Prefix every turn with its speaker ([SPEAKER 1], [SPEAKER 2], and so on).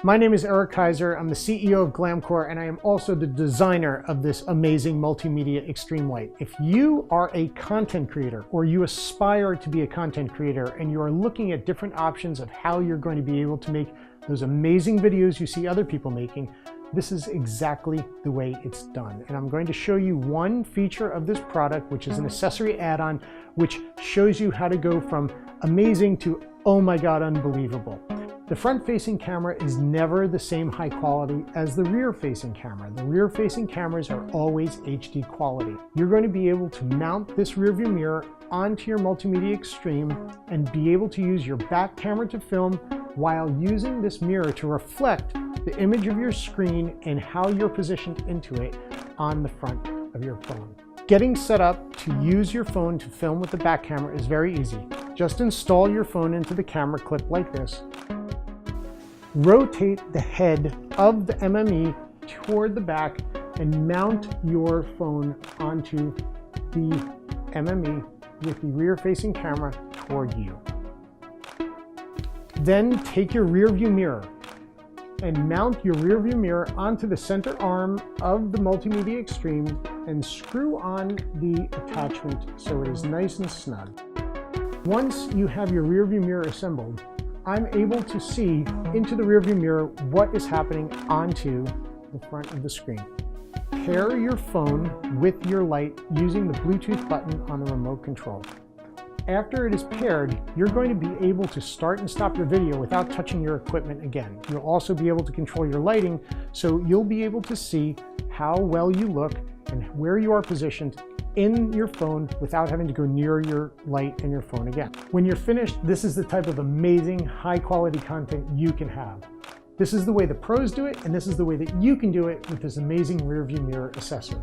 [SPEAKER 1] My name is Erik Kaiser. I'm the CEO of Glamcore, and I am also the designer of this amazing multimedia extreme light. If you are a content creator or you aspire to be a content creator and you are looking at different options of how you're going to be able to make those amazing videos you see other people making, this is exactly the way it's done. And I'm going to show you one feature of this product, which is an accessory add-on, which shows you how to go from amazing to, oh my God, unbelievable. The front-facing camera is never the same high quality as the rear-facing camera. The rear-facing cameras are always HD quality. You're going to be able to mount this rearview mirror onto your Multimedia Extreme and be able to use your back camera to film while using this mirror to reflect the image of your screen and how you're positioned into it on the front of your phone. Getting set up to use your phone to film with the back camera is very easy. Just install your phone into the camera clip like this. Rotate the head of the MME toward the back and mount your phone onto the MME with the rear-facing camera toward you. Then take your rear-view mirror and mount your rear-view mirror onto the center arm of the Multimedia Extreme and screw on the attachment so it is nice and snug. Once you have your rear-view mirror assembled, I'm able to see into the rearview mirror what is happening onto the front of the screen. Pair your phone with your light using the Bluetooth button on the remote control. After it is paired, you're going to be able to start and stop your video without touching your equipment again. You'll also be able to control your lighting, so you'll be able to see how well you look and where you are positioned in your phone without having to go near your light and your phone again. When you're finished, this is the type of amazing, high-quality content you can have. This is the way the pros do it, and this is the way that you can do it with this amazing rearview mirror accessory.